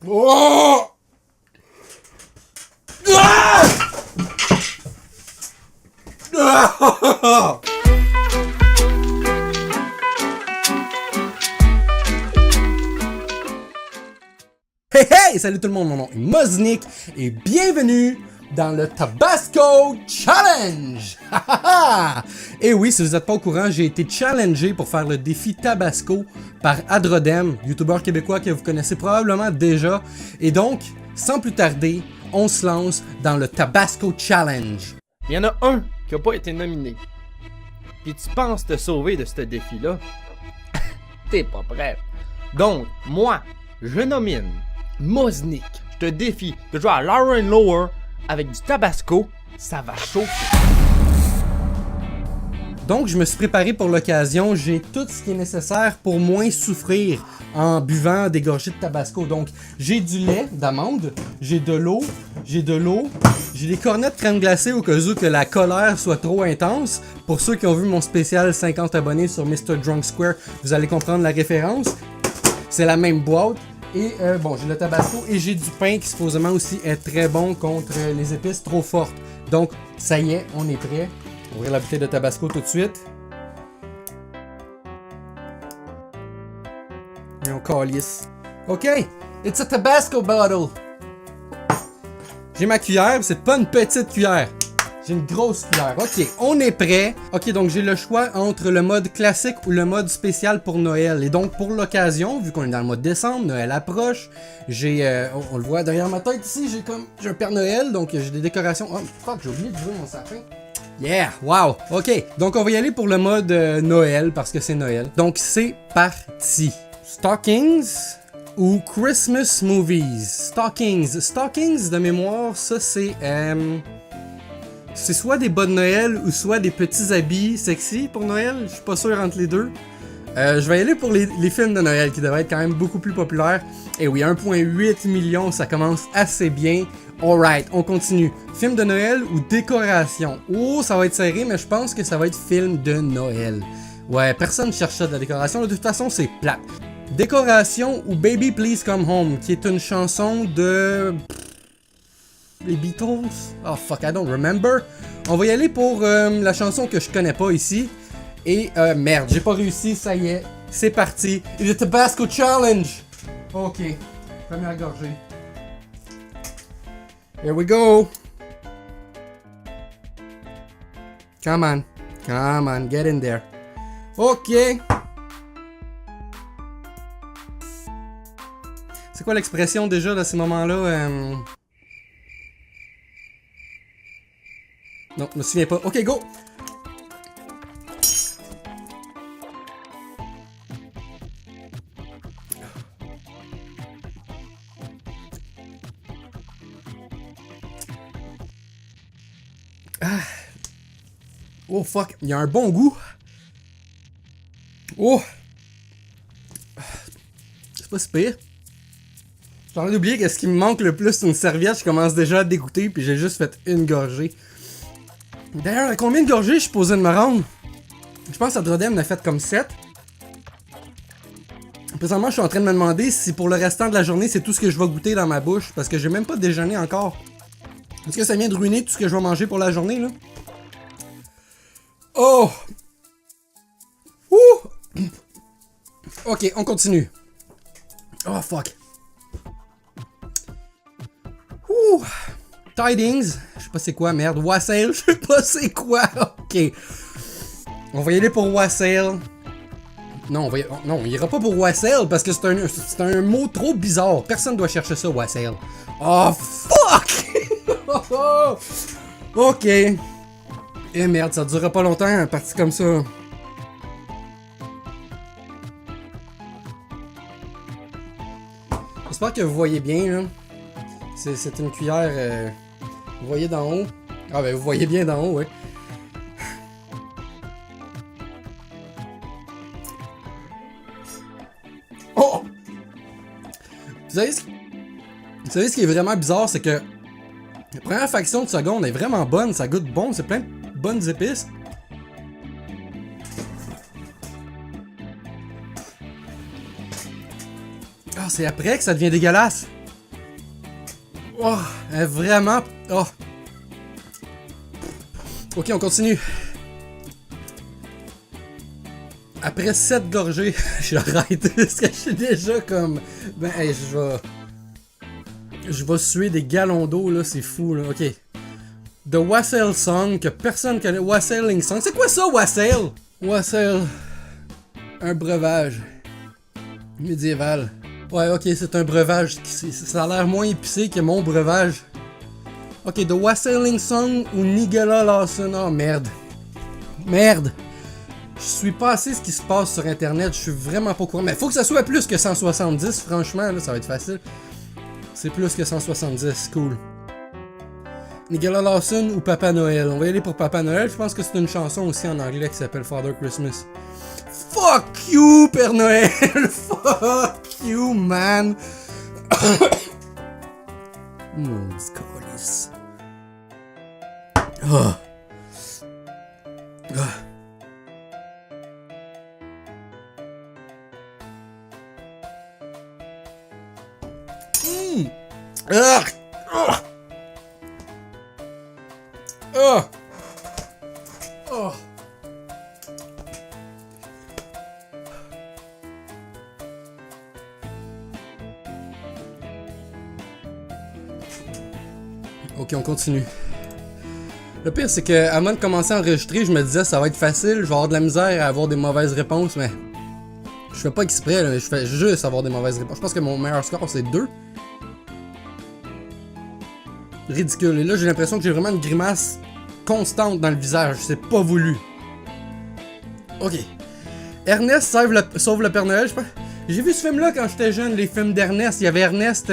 Oh! Ah! Ah! Hey hey! Salut tout le monde, mon nom est Moznick et bienvenue dans le Tabasco Challenge! Et oui, si vous n'êtes pas au courant, j'ai été challengé pour faire le défi Tabasco par Adrodem, youtubeur québécois que vous connaissez probablement déjà. Et donc, sans plus tarder, on se lance dans le Tabasco Challenge. Il y en a un qui n'a pas été nominé. Puis tu penses te sauver de ce défi-là? T'es pas prêt. Donc, moi, je nomine Moznick. Je te défie de jouer à Lower and Lower avec du Tabasco. Ça va chauffer. Donc, je me suis préparé pour l'occasion. J'ai tout ce qui est nécessaire pour moins souffrir en buvant des gorgées de Tabasco. Donc, j'ai du lait d'amande, j'ai de l'eau, j'ai des cornets de crème glacée au cas où que la colère soit trop intense. Pour ceux qui ont vu mon spécial 50 abonnés sur Mr. Drunk Square, vous allez comprendre la référence. C'est la même boîte. Et bon, j'ai le Tabasco et j'ai du pain qui supposément aussi est très bon contre les épices trop fortes. Donc, ça y est, on est prêt. On va ouvrir la bouteille de Tabasco tout de suite. Et on calisse. OK, it's a Tabasco bottle. J'ai ma cuillère, c'est pas une petite cuillère. J'ai une grosse cuillère. OK, on est prêt. OK, donc j'ai le choix entre le mode classique ou le mode spécial pour Noël. Et donc, pour l'occasion, vu qu'on est dans le mois de décembre, Noël approche, j'ai, on le voit derrière ma tête ici, j'ai un Père Noël, donc j'ai des décorations. Oh, fuck, j'ai oublié de jouer mon sapin. Yeah, wow, OK. Donc, on va y aller pour le mode Noël, parce que c'est Noël. Donc, c'est parti. Stockings ou Christmas movies? Stockings. Stockings, de mémoire, ça, c'est soit des bas de Noël ou soit des petits habits sexy pour Noël. Je suis pas sûr entre les deux. Je vais y aller pour les films de Noël qui devraient être quand même beaucoup plus populaires. Et oui, 1,8 million, ça commence assez bien. Alright, on continue. Film de Noël ou décoration? Oh, ça va être serré, mais je pense que ça va être film de Noël. Ouais, personne cherche ça de la décoration. De toute façon, c'est plate. Décoration ou Baby Please Come Home, qui est une chanson de... les Beatles? Oh fuck, I don't remember. On va y aller pour la chanson que je connais pas ici. Et merde, j'ai pas réussi, ça y est. C'est parti. Le Tabasco Challenge. Ok, première gorgée. Here we go. Come on, get in there. Ok. C'est quoi l'expression déjà dans ces moments-là? Non, je me souviens pas. Ok, go! Ah. Oh fuck, il y a un bon goût. Oh! C'est pas si pire. J'ai envie d'oublier que ce qui me manque le plus, c'est une serviette. Je commence déjà à dégoûter, puis j'ai juste fait une gorgée. D'ailleurs, à combien de gorgées je suis posé de me rendre? Je pense que Adrodem en a fait comme 7. Présentement, je suis en train de me demander si pour le restant de la journée, c'est tout ce que je vais goûter dans ma bouche, parce que j'ai même pas déjeuné encore. Est-ce que ça vient de ruiner tout ce que je vais manger pour la journée, là? Oh! Ouh! Ok, on continue. Oh, fuck. Ouh! Tidings, je sais pas c'est quoi, merde. Wassail, je sais pas c'est quoi. Ok. On va y aller pour Wassail. Non, on ira pas pour Wassail parce que c'est un mot trop bizarre. Personne doit chercher ça, Wassail. Oh, fuck! Ok. Eh merde, ça durera pas longtemps, un parti comme ça. J'espère que vous voyez bien, là. C'est une cuillère... Vous voyez d'en haut? Ah ben vous voyez bien d'en haut, ouais. Oh! Vous savez ce qui est vraiment bizarre, c'est que la première fraction de seconde est vraiment bonne, ça goûte bon, c'est plein de bonnes épices. Ah, c'est après que ça devient dégueulasse. Oh, vraiment. Oh. Ok, on continue. Après 7 gorgées, j'arrête. Parce que je suis déjà comme. Ben, hey, je vais suer des gallons d'eau, là, c'est fou, là. Ok. The Wassail Song, que personne connaît. Wassailing Song. C'est quoi ça, Wassail? Wassail. Un breuvage. Médiéval. Ouais, ok, c'est un breuvage. Ça a l'air moins épicé que mon breuvage. Ok, The Wassailing Song ou Nigella Lawson. Oh merde. Merde. Je suis pas assez ce qui se passe sur internet. Je suis vraiment pas au courant. Mais faut que ça soit plus que 170, franchement, là, ça va être facile. C'est plus que 170, cool. Nigella Lawson ou Papa Noël? On va y aller pour Papa Noël. Je pense que c'est une chanson aussi en anglais qui s'appelle Father Christmas. Fuck you, Père Noël! Fuck you, man! Scolis. Oh. Oh. Ah. Oh. Oh. Oh. Ok, on continue. Le pire, c'est que avant de commencer à enregistrer, je me disais ça va être facile, je vais avoir de la misère à avoir des mauvaises réponses, mais je fais pas exprès, là, je fais juste avoir des mauvaises réponses. Je pense que mon meilleur score c'est 2. Ridicule. Et là, j'ai l'impression que j'ai vraiment une grimace constante dans le visage. C'est pas voulu. Ok. Ernest sauve le Père Noël, je pense. J'ai vu ce film-là quand j'étais jeune, les films d'Ernest. Il y avait Ernest...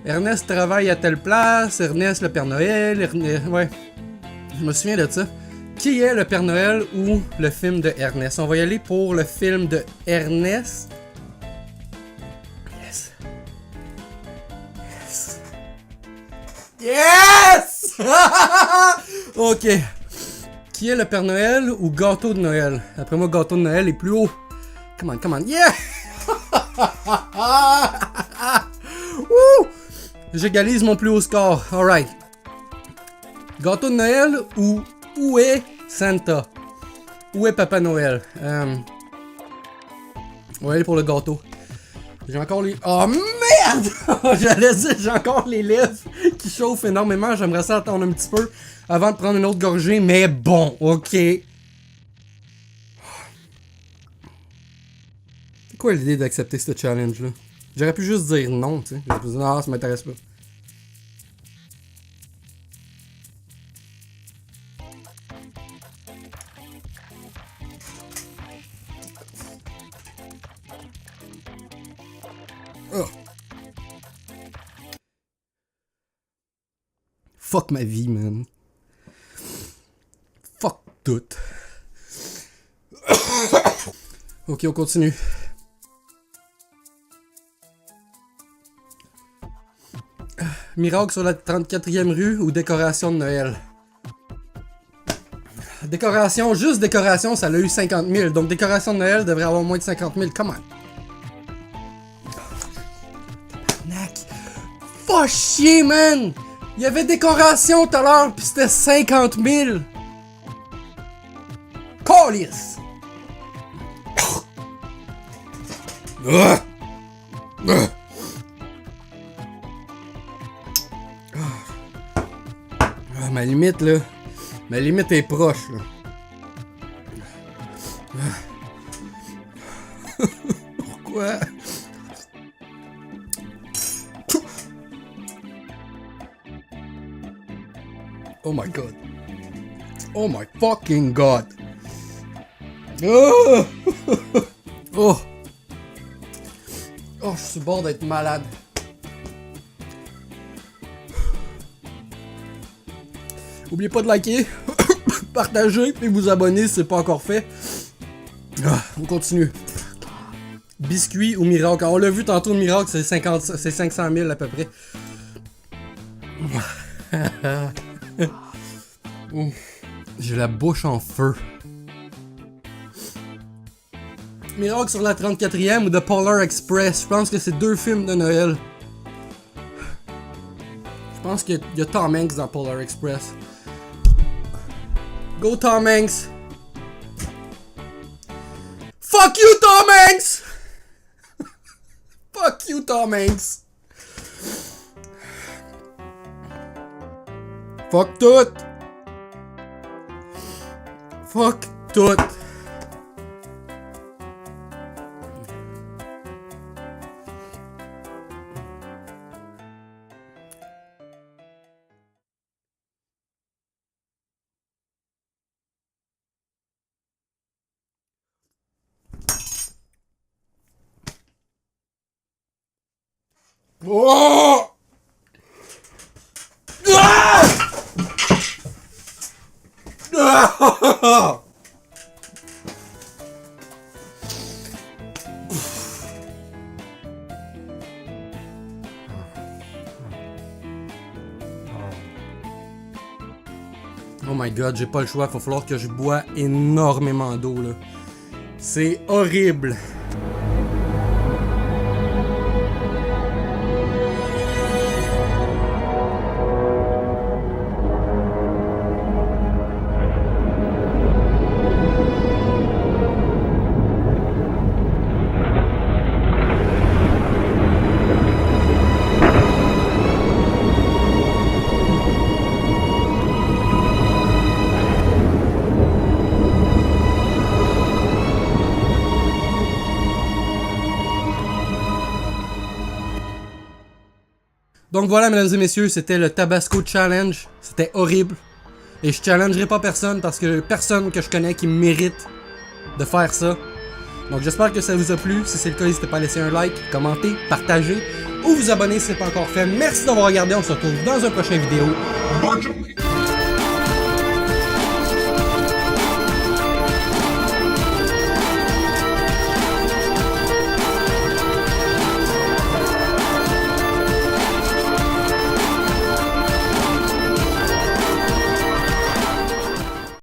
Ernest travaille à telle place, Ernest le Père Noël, ouais. Je me souviens de ça. Qui est le Père Noël ou le film de Ernest? On va y aller pour le film de Ernest. Yes. Yes! Ok. Qui est le Père Noël ou Gâteau de Noël? Après moi, Gâteau de Noël est plus haut. Come on. Yeah! Wouh! J'égalise mon plus haut score. Alright. Gâteau de Noël ou où est Santa? Où est Papa Noël? On va aller pour le gâteau. J'ai encore les... Oh merde! J'allais dire, j'ai encore les lèvres qui chauffent énormément. J'aimerais ça attendre un petit peu avant de prendre une autre gorgée. Mais bon, ok. C'est quoi l'idée d'accepter ce challenge-là? J'aurais pu juste dire non, tu sais. J'aurais pu dire non, ça m'intéresse pas. Oh. Fuck ma vie, man. Fuck tout. Ok, on continue. Miracle sur la 34e rue ou décoration de Noël? Décoration, juste décoration, ça l'a eu 50 000. Donc décoration de Noël devrait avoir moins de 50 000. Come on. Pas chier, man! Il y avait décoration tout à l'heure, pis c'était 50 000! Calice! Ma limite, là. Ma limite est proche, là. Pourquoi? Oh my god. Oh my fucking god. Oh! Oh! Oh, je suis sur le bord d'être malade. N'oubliez pas de liker, partager et vous abonner si c'est pas encore fait. On continue. Biscuit ou miracle? On l'a vu tantôt, le miracle, c'est 500 000 à peu près. J'ai la bouche en feu. Miracle sur la 34e ou The Polar Express? Je pense que c'est 2 films de Noël. Je pense qu'il y a Tom Hanks dans Polar Express. Go Tom Hanks! Fuck you Tom Hanks! Fuck you Tom Hanks! Fuck tout! Fuck tout! Oh! Ah! Ah! Oh my god, j'ai pas le choix, il va falloir que je bois énormément d'eau là. C'est horrible. Donc voilà, mesdames et messieurs, c'était le Tabasco Challenge. C'était horrible. Et je challengerai pas personne parce que personne que je connais qui mérite de faire ça. Donc j'espère que ça vous a plu. Si c'est le cas, n'hésitez pas à laisser un like, commenter, partager ou vous abonner si ce n'est pas encore fait. Merci d'avoir regardé. On se retrouve dans une prochaine vidéo. Bonjour.